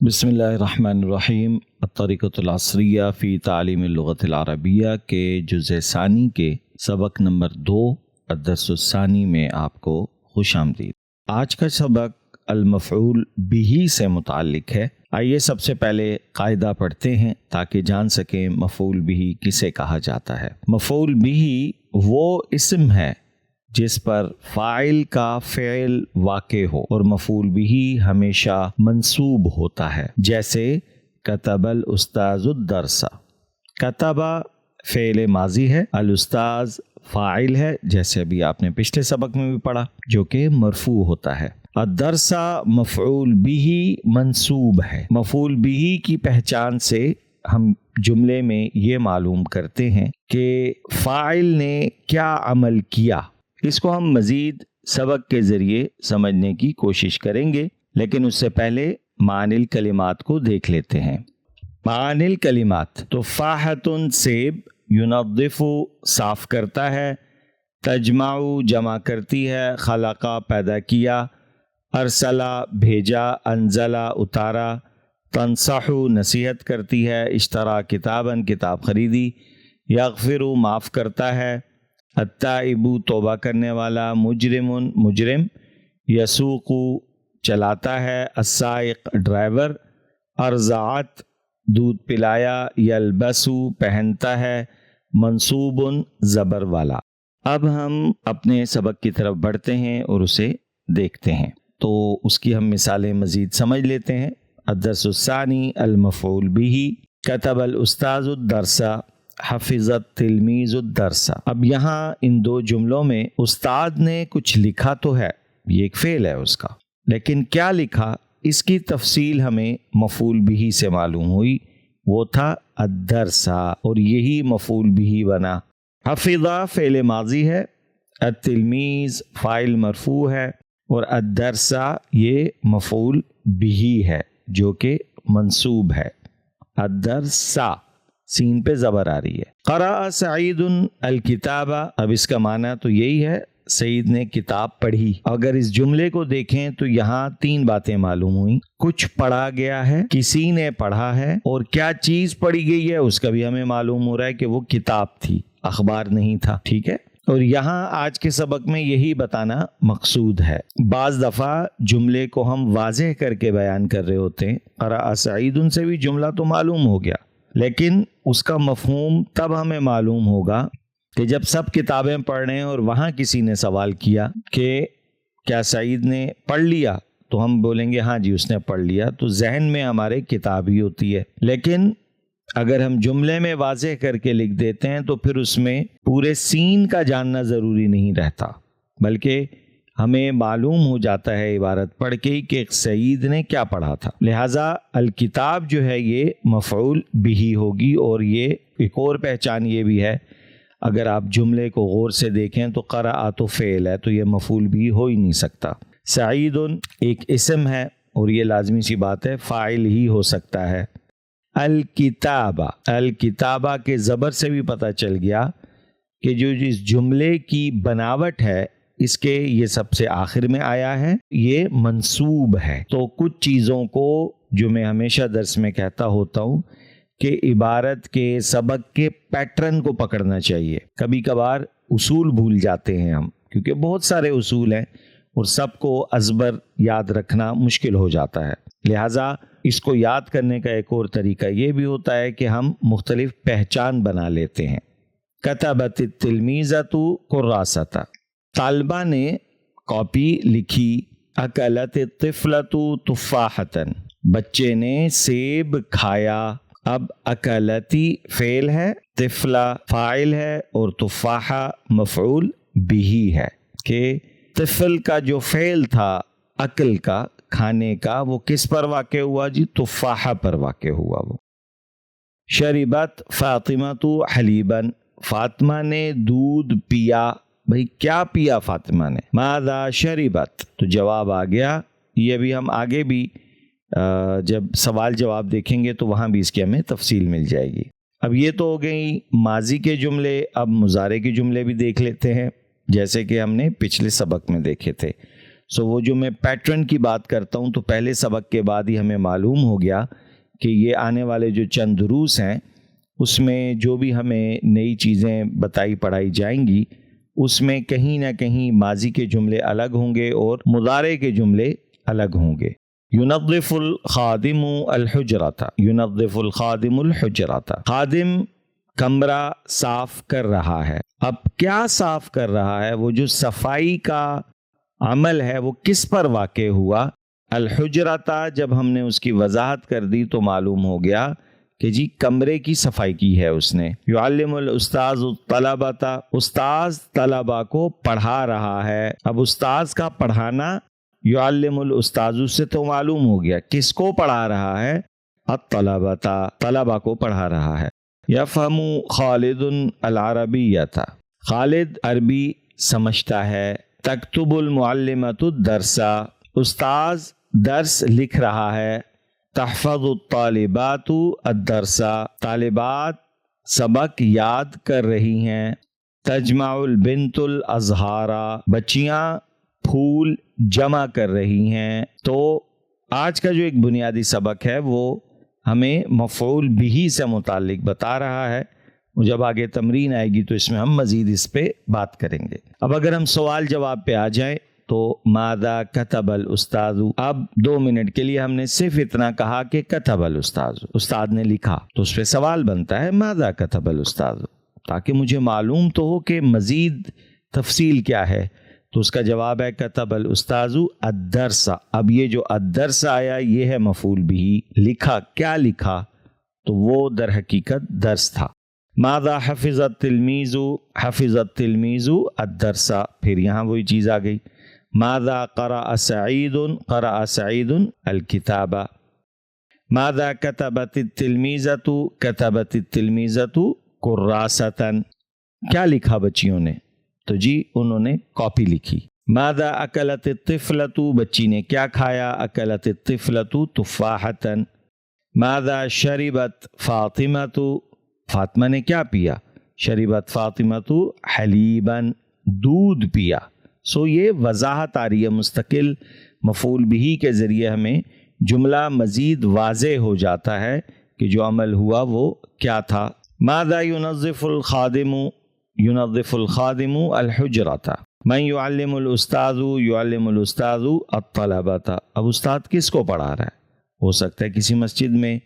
बिस्मिल्लाहिर्रहमानिर्रहीम। अत्तरीक़तुल अस्रिया फ़ी तालीम अल-लुग़त अल-अरबिया के जुज़ सानी के सबक नंबर 2 अद-दर्स-उस-सानी में आपको खुशामदीद। आज का सबक अल-मफ़ऊल बिही से मुताल्लिक़ है। आइए सबसे पहले कायदा पढ़ते हैं ताकि जान सकें मफ़ऊल बिही किसे कहा जाता है। मफ़ऊल बिही वो इस्म है जिस पर फ़ाइल का फ़ेल वाक़े हो और मफ़ऊल बिही हमेशा मंसूब होता है। जैसे कतबल उस्ताज़ुद दरसा, कतबा फ़ेल माजी है, अल उस्ताज़ फ़ाइल है, जैसे अभी आपने पिछले सबक में भी पढ़ा, जो कि मरफ़ू होता है। अद-दरसा मफ़ऊल बिही मंसूब है। मफ़ऊल बिही की पहचान से हम जुमले में ये मालूम करते हैं कि फ़ाइल ने क्या अमल किया। इसको हम मज़ीद सबक के ज़रिए समझने की कोशिश करेंगे, लेकिन उससे पहले मानिल कलिमात को देख लेते हैं। मानिल कलिमात तो फ़ाहतुन सेब, युनद्दिफ़ु साफ़ करता है, तजमाउ जमा करती है, खलक़ा पैदा किया, अरसला भेजा, अंज़ला उतारा, तंसहु नसीहत करती है, इश्तरा किताबन किताब खरीदी, यग़फ़िरु माफ़ करता है, अत्ताइबु तौबा करने वाला, मुजरिमुन मुजरिम, यसूक़ु चलाता है, अस्साइक़ ड्राइवर, अर्ज़ात दूध पिलाया, यलबसु पहनता है, मंसूबुन ज़बर वाला। अब हम अपने सबक की तरफ बढ़ते हैं और उसे देखते हैं, तो उसकी हम मिसालें मज़ीद समझ लेते हैं। अद-दर्स-उस-सानी अल-मफ़ऊल बिही, कतबल उस्ताज़ुद दरसा, हफ़िज़त तिलमीज़ुद दरसा। अब यहाँ इन दो जुमलों में उस्ताद ने कुछ लिखा तो है, ये एक फ़ेल है उसका, लेकिन क्या लिखा इसकी तफसील हमें मफ़ऊल बिही से मालूम हुई, वो था अद-दरसा, और यही मफ़ऊल बिही बना। हफ़िज़ा फ़ेल माज़ी है, अत-तिलमीज़ फ़ाइल मरफ़ू है, और अद-दरसा ये मफ़ऊल बिही है जो कि मंसूब है। अद-दरसा सीन पे ज़बर आ रही है। क़रा सईदुन अल किताबा, अब इसका माना तो यही है सईद ने किताब पढ़ी। अगर इस जुमले को देखें तो यहाँ तीन बातें मालूम हुई, कुछ पढ़ा गया है, किसी ने पढ़ा है, और क्या चीज़ पढ़ी गई है उसका भी हमें मालूम हो रहा है कि वो किताब थी, अखबार नहीं था। ठीक है, और यहाँ आज के सबक में यही बताना मकसूद है। बाज़ दफ़ा जुमले को हम वाज़ेह करके बयान कर रहे होते हैं, क़रा सईदुन से भी जुमला तो मालूम हो गया, लेकिन उसका मफ़हूम तब हमें मालूम होगा कि जब सब किताबें पढ़ रहे हैं और वहाँ किसी ने सवाल किया कि क्या सईद ने पढ़ लिया, तो हम बोलेंगे हाँ जी उसने पढ़ लिया, तो जहन में हमारे किताब ही होती है। लेकिन अगर हम जुमले में वाज़ेह करके लिख देते हैं तो फिर उसमें पूरे सीन का जानना ज़रूरी नहीं रहता, बल्कि हमें मालूम हो जाता है इबारत पढ़ के ही कि सईद ने क्या पढ़ा था। लिहाजा अल किताब जो है ये मफ़ऊल बिही होगी। और ये एक और पहचान ये भी है, अगर आप जुमले को गौर से देखें तो क़रा तो फ़ेल है, तो ये मफ़ऊल बिही हो ही नहीं सकता। सईदुन एक इस्म है और ये लाजमी सी बात है फ़ाइल ही हो सकता है। अल किताबा, अल किताबा के ज़बर से भी पता चल गया कि जो जिस जुमले की बनावट है इसके ये सबसे आखिर में आया है, ये मंसूब है। तो कुछ चीज़ों को जो मैं हमेशा दर्स में कहता होता हूँ कि इबारत के सबक के पैटर्न को पकड़ना चाहिए। कभी कभार उसूल भूल जाते हैं हम, क्योंकि बहुत सारे उसूल हैं और सबको अज़बर याद रखना मुश्किल हो जाता है। लिहाजा इसको याद करने का एक और तरीका ये भी होता है कि हम मुख्तलिफ पहचान बना लेते हैं। कतबत तिलमीज़तु कुर्रासता, तालिबा ने कॉपी लिखी। अकलत तिफ़लतु तुफ़ाहतन, बच्चे ने सेब खाया। अब अकलती फ़ेल है, तिफ़ला फ़ाइल है, और तुफ़ाहा मफ़ऊल बिही है कि तिफ़ल का जो फ़ेल था अकल का, खाने का, वो किस पर वाक़े हुआ जी? तुफ़ाहा पर वाक़े हुआ। वो शरीबत फ़ातिमतु हलीबन, फ़ातिमा ने दूध पिया। भाई क्या पिया फ़ातिमा ने? माज़ा शरीबत, तो जवाब आ गया। ये भी हम आगे भी जब सवाल जवाब देखेंगे तो वहाँ भी इसकी हमें तफसील मिल जाएगी। अब ये तो हो गई माजी के जुमले। अब मुज़ारे के जुमले भी देख लेते हैं, जैसे कि हमने पिछले सबक में देखे थे। وہ جو میں پیٹرن کی بات کرتا ہوں تو پہلے سبق کے بعد ہی ہمیں معلوم ہو گیا کہ یہ آنے والے جو چند دروس ہیں اس میں جو بھی ہمیں نئی چیزیں بتائی پڑھائی جائیں گی اس میں کہیں نہ کہیں ماضی کے جملے الگ ہوں گے اور مضارع کے جملے الگ ہوں گے۔ ينظف الخادم الحجرۃ، ينظف الخادم الحجرۃ، خادم کمرہ صاف کر رہا ہے۔ اب کیا صاف کر رہا ہے؟ وہ جو صفائی کا عمل ہے وہ کس پر واقع ہوا؟ الحجرۃ، جب ہم نے اس کی وضاحت کر دی تو معلوم ہو گیا کہ جی کمرے کی صفائی کی ہے اس نے۔ یعلم الاستاذ الطلبۃ، استاذ طلبہ کو پڑھا رہا ہے۔ اب استاذ کا پڑھانا یعلم الاستاذ سے تو معلوم ہو گیا کس کو پڑھا رہا ہے؟ الطلبۃ، طلبہ کو پڑھا رہا ہے۔ یفہم خالد العربیۃ، خالد عربی سمجھتا ہے۔ تکتب المعلمۃ الدرس، استاذ درس لکھ رہا ہے۔ تحفظ الطالبات الدرس، طالبات سبق یاد کر رہی ہیں۔ تجمع البنت الازہار، بچیاں پھول جمع کر رہی ہیں۔ تو آج کا جو ایک بنیادی سبق ہے وہ ہمیں مفعول بہ سے متعلق بتا رہا ہے۔ جب آگے تمرین آئے گی تو اس میں ہم مزید اس پہ بات کریں گے۔ اب اگر ہم سوال جواب پہ آ جائیں تو ماذا کتب الاستاذ، اب 2 منٹ کے لیے ہم نے صرف اتنا کہا کہ کتب الاستاذ، استاد نے لکھا، تو اس پہ سوال بنتا ہے ماذا کتب الاستاذ، تاکہ مجھے معلوم تو ہو کہ مزید تفصیل کیا ہے۔ تو اس کا جواب ہے کتب الاستاذ الدرس۔ اب یہ جو الدرس آیا یہ ہے مفعول بہ، لکھا، کیا لکھا؟ تو وہ در حقیقت درس تھا۔ ماذا حفظ التلمیذ، حفظ التلمیذ الدرس، پھر یہاں وہی چیز آ گئی۔ ماذا قرأ سعید، قرأ سعید الکتاب۔ ماذا کتبت التلمیذۃ، کتبت التلمیذۃ کراسۃ، کیا لکھا بچیوں نے؟ تو جی انہوں نے کاپی لکھی۔ ماذا اکلت الطفلۃ، بچی نے کیا کھایا؟ اکلت الطفلۃ تفاحۃ۔ ماذا شربت فاطمۃ، فاطمہ نے کیا پیا؟ شربت فاطمۃ حلیبا، دودھ پیا۔ یہ وضاحت آ رہی ہے، مستقل مفعول بہ کے ذریعے ہمیں جملہ مزید واضح ہو جاتا ہے کہ جو عمل ہوا وہ کیا تھا۔ ماذا ينظف الخادم، ينظف الخادم الحجرۃ۔ من يعلم الاستاذ، يعلم الاستاذ الطلبۃ۔ اب استاد کس کو پڑھا رہا ہے؟ ہو سکتا ہے کسی مسجد میں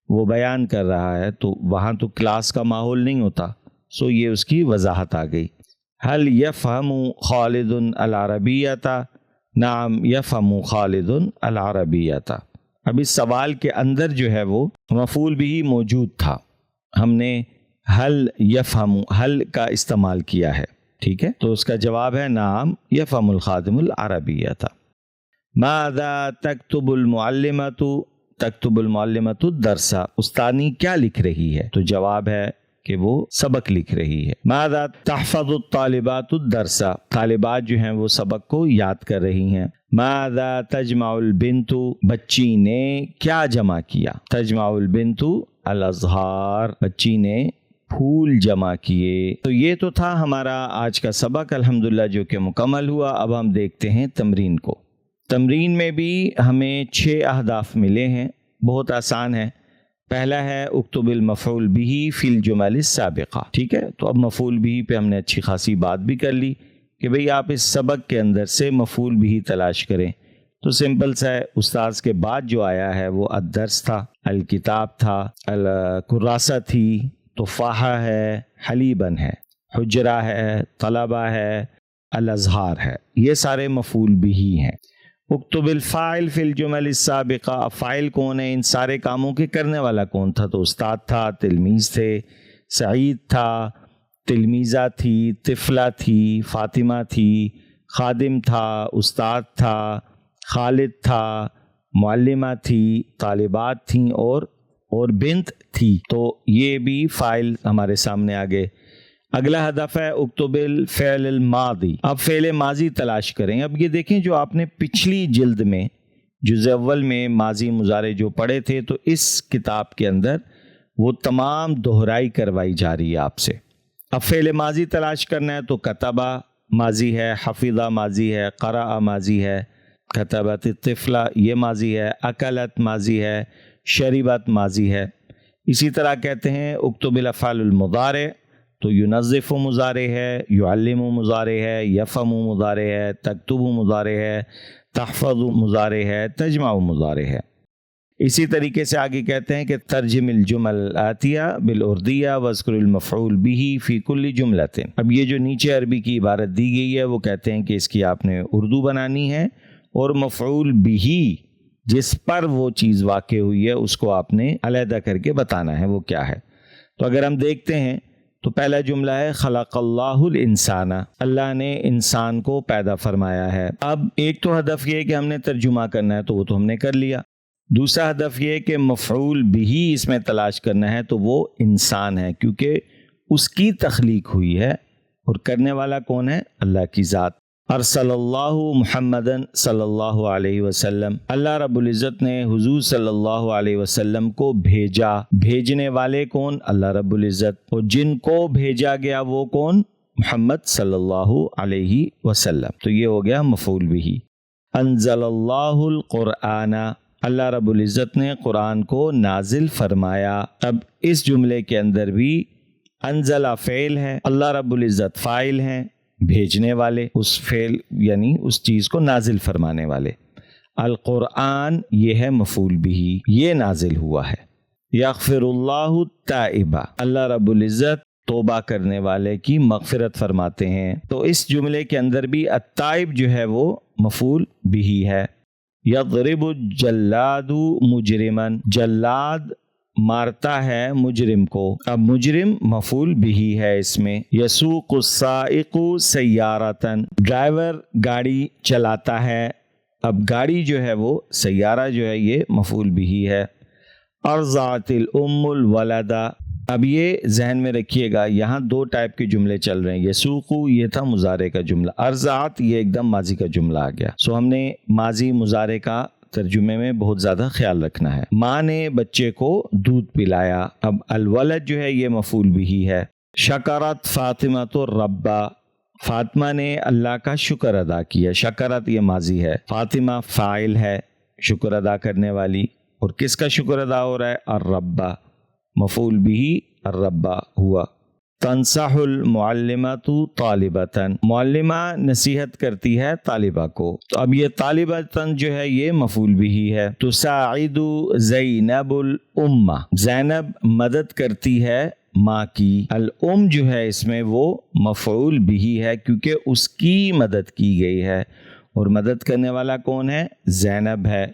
وہ بیان کر رہا ہے تو وہاں تو کلاس کا ماحول نہیں ہوتا، یہ اس کی وضاحت آ گئی۔ هل يفهم خالد العربیۃ؟ نعم يفهم خالد العربیۃ۔ اب اس سوال کے اندر جو ہے وہ مفعول بہ موجود تھا، ہم نے هل يفهم، هل کا استعمال کیا ہے، ٹھیک ہے؟ تو اس کا جواب ہے نعم يفهم الخادم العربیۃ۔ ماذا تكتب المعلمۃ، تكتب المعلمۃ الدرس، استانی کیا لکھ رہی ہے؟ تو جواب ہے کہ وہ سبق لکھ رہی ہے۔ ماذا تحفظ الطالبات الدرس، طالبات جو ہیں وہ سبق کو یاد کر رہی ہیں۔ ماذا تجمع البنت، بچی نے کیا جمع کیا؟ تجمع البنت الازہار، بچی نے پھول جمع کیے۔ تو یہ تو تھا ہمارا آج کا سبق الحمدللہ جو کہ مکمل ہوا۔ اب ہم دیکھتے ہیں تمرین کو۔ تمرین میں بھی ہمیں 6 اہداف ملے ہیں، بہت آسان ہے۔ پہلا ہے اکتب المفعول بہ فی الجمل السابقہ، ٹھیک ہے؟ تو اب مفعول بہ پہ ہم نے اچھی خاصی بات بھی کر لی کہ بھئی آپ اس سبق کے اندر سے مفعول بہ تلاش کریں۔ تو سمپل سا ہے، استاذ کے بعد جو آیا ہے وہ الدرس تھا، الکتاب تھا، الکراسہ تھی، تفاحہ ہے، حلیبن ہے، حجرہ ہے، طلبہ ہے، الازہار ہے، یہ سارے مفعول بہ ہیں۔ اکتب الفاعل فی الجمل السابقہ، اب فاعل کون ہے؟ ان سارے کاموں کے کرنے والا کون تھا؟ تو استاد تھا، تلمیذ تھے، سعید تھا، تلمیذہ تھی، طفلہ تھی، فاطمہ تھی، خادم تھا، استاد تھا، خالد تھا، معلمہ تھی، طالبات تھیں اور بنت تھی۔ تو یہ بھی فاعل ہمارے سامنے آ گئے۔ اگلا ہدف ہے اکتب الفعل الماضی، اب فعل ماضی تلاش کریں۔ اب یہ دیکھیں جو آپ نے پچھلی جلد میں جزء اول میں ماضی مضارع جو پڑھے تھے تو اس کتاب کے اندر وہ تمام دہرائی کروائی جا رہی ہے آپ سے۔ اب فعل ماضی تلاش کرنا ہے تو کتبہ ماضی ہے، حفظہ ماضی ہے، قرأ ماضی ہے، कतबत तिफला ये माजी है, अकलत माजी है, शरीबत माजी है। इसी तरह कहते हैं उक्तुबिल अफ़ालुल मुज़ारे, तो युनज़्ज़िफ़ु मुज़ारे है, युअल्लिमु मुज़ारे है, यफ़हमु मुज़ारे है, तक्तुबु मुज़ारे है, तहफ़ज़ु मुज़ारे है, तजमअु मुज़ारे है। इसी तरीके से आगे कहते हैं कि तर्जमिल जुमल आतिया बिल उर्दिया वज़्कुरिल मफ़ऊल बिही फ़ी कुल्ली जुमलतिन। अब ये जो नीचे अरबी की इबारत दी गई है वो कहते हैं कि इसकी आपने उर्दू बनानी है और मफ़ऊल बिही जिस पर वो चीज़ वाक़े हुई है उसको आपने अलहदा करके बताना है वो क्या है। तो अगर हम देखते हैं तो पहला जुमला है खलक़ल्लाहुल इंसाना, अल्लाह ने इंसान को पैदा फरमाया है। अब एक तो हदफ ये है कि हमने तर्जुमा करना है, तो वो तो हमने कर लिया। दूसरा हदफ ये है कि मफ़ऊल बिही इसमें तलाश करना है, तो वो इंसान है क्योंकि उसकी तख्लीक हुई है और करने वाला कौन है? अल्लाह की ज़ात। अरसलल्लाहु मुहम्मदन सल्लल्लाहु अलैहि वसल्लम, अल्लाह रब्बुल इज़्ज़त ने हुजूर सल्लल्लाहु अलैहि वसल्लम को भेजा। भेजने वाले कौन? अल्लाह रब्बुल इज़्ज़त। और जिनको भेजा गया वो कौन? मुहम्मद सल्लल्लाहु अलैहि वसल्लम। तो ये हो गया मफ़ऊल बिही। अंज़लल्लाहुल क़ुरआना, अल्लाह रब्बुल इज़्ज़त ने कुरान को नाजिल फरमाया। अब इस जुमले के अंदर भी अंज़ला फ़ेल है, अल्लाह रब्बुल इज़्ज़त फ़ाइल हैं, भेजने वाले उस फेल यानी उस चीज़ को नाजिल फरमाने वाले। अल कुरान ये है मफ़ऊल बिही, ये नाजिल हुआ है। यग़फ़िरुल्लाहु ताइबा, अल्लाह रब्बुल इज़्ज़त तौबा करने वाले की मग़फ़िरत फरमाते हैं। तो इस जुमले के अंदर भी अत्ताइब जो है वो मफ़ऊल बिही है। यज़रिबु जल्लादु मुजरिमन, जल्लाद मारता है मुजरिम को। अब मुजरिम मफ़ऊल बिही है इसमें। यसूक़ु साइक़ु सय्यारतन, ड्राइवर गाड़ी चलाता है। अब गाड़ी जो है वो सय्यारा जो है ये मफ़ऊल बिही है। अर्ज़अतिल उम्मुल वलदा, अब ये जहन में रखिएगा, यहाँ दो टाइप के जुमले चल रहे हैं। यसूक़ु ये था मुज़ारे का जुमला, अर्ज़अत ये एकदम माजी का जुमला आ गया। सो हमने माजी मुज़ारे का तर्जुमे में बहुत ज़्यादा ख्याल रखना है। माँ ने बच्चे को दूध पिलाया। अब अलवलद जो है ये मफ़ऊल बिही है। शकरत फ़ातिमा तो रब्बा, फ़ातिमा ने अल्लाह का शुक्र अदा किया। शकरत ये माजी है, फ़ातिमा फ़ाइल है, शुक्र अदा करने वाली। और किसका शुक्र अदा हो रहा है? अर्रब्बा, मफ़ऊल बिही अर्रब्बा हुआ। तंसहुल मुअल्लिमतु तालिबतन, मुअल्लिमा नसीहत करती है तालिबा को। तो अब ये तालिबतन जो है ये मफ़ऊल बिही है। तुसाइदु ज़ैनबुल उम्मा, ज़ैनब मदद करती है माँ की। अल उम जो है इसमें वो मफ़ऊल बिही है क्योंकि उसकी मदद की गई है और मदद करने वाला कौन है? ज़ैनब है।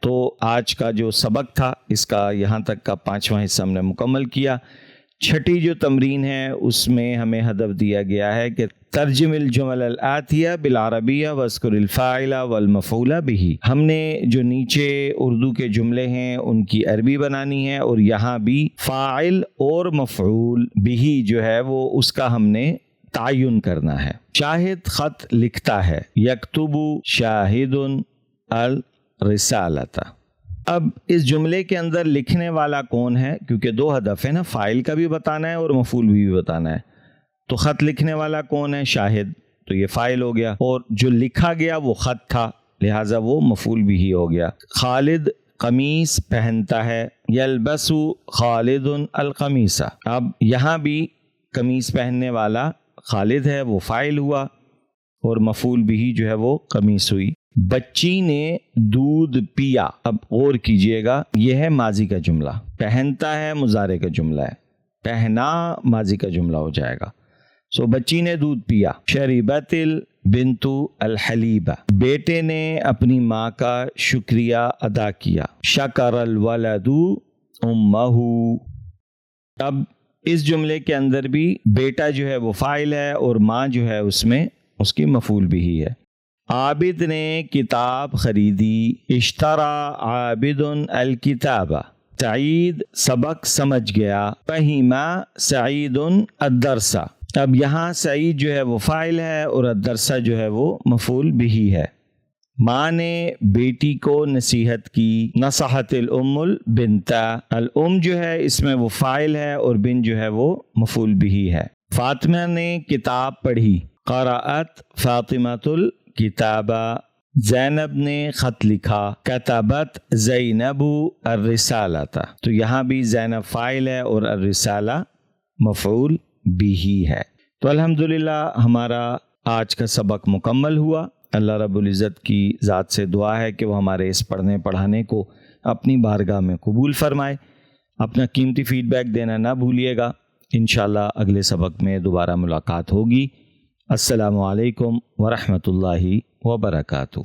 तो आज का जो सबक था इसका यहाँ तक का 5वां हिस्सा हमने मुकम्मल किया। छठी जो तमरीन है उसमें हमें हदफ दिया गया है कि तर्जमिल जुमल अल आतिया बिल अरबिया वज़्कुरिल फ़ाइला वल मफ़ऊला बिही। हमने जो नीचे उर्दू के जुमले हैं उनकी अरबी बनानी है और यहाँ भी फ़ाइल और मफ़ऊल बिही जो है वो उसका हमने तायुन करना है। शाहिद ख़त लिखता है, यक्तुबु शाहिदुन अल रिसालता। अब इस जुमले के अंदर लिखने वाला कौन है? क्योंकि दो हदफ है ना, फ़ाइल का भी बताना है और मफ़ऊल भी बताना है। तो ख़त लिखने वाला कौन है? शाहिद, तो ये फ़ाइल हो गया। और जो लिखा गया वो ख़त था, लिहाजा वो मफ़ऊल भी ही हो गया। खालिद कमीस पहनता है। यलबसु खालिदुन अल कमीसा, अब यहाँ भी कमीस पहनने वाला खालिद है, वो फ़ाइल हुआ और मफ़ऊल भी जो है वो कमीस हुई। बच्ची ने दूध पिया, अब गौर कीजिएगा यह है माजी का जुमला, पहनता है मुज़ारे का जुमला है, पहना माजी का जुमला हो जाएगा। सो बच्ची ने दूध पिया। शरीबतिल बिन्तु अल हलीबा, बेटे ने अपनी माँ का शुक्रिया अदा किया। शकरल वलदु उम्महु, अब इस जुमले के अंदर भी बेटा जो है वो फ़ाइल है और माँ जो है उसमें उसकी मफ़ऊल बिही है। आबिद ने किताब खरीदी। इश्तरा आबिदुन अल किताबा, सईद सबक समझ गया। फहिमा सईदुन अद्दरसा, अब यहाँ सईद जो है वो फ़ाइल है और अद्दरसा जो है वो मफ़ऊल बिही है। माँ ने बेटी को नसीहत की। नसहतिल उम्मुल बिन्ता, अल उम जो है इसमें वो फ़ाइल है और बिन जो है वो मफ़ऊल बिही है। फातिमा ने किताब पढ़ी। क़राअत फ़ातिमातुल किताबा, زینب نے خط لکھا، کتبت زینب الرسالۃ، تو یہاں بھی زینب فاعل ہے اور الرسالہ مفعول بھی ہے۔ تو الحمدللہ ہمارا آج کا سبق مکمل ہوا۔ اللہ رب العزت کی ذات سے دعا ہے کہ وہ ہمارے اس پڑھنے پڑھانے کو اپنی بارگاہ میں قبول فرمائے۔ اپنا قیمتی فیڈ بیک دینا نہ بھولیے گا۔ انشاءاللہ اگلے سبق میں دوبارہ ملاقات ہوگی۔ السلام علیکم ورحمۃ اللہ وبرکاتہ۔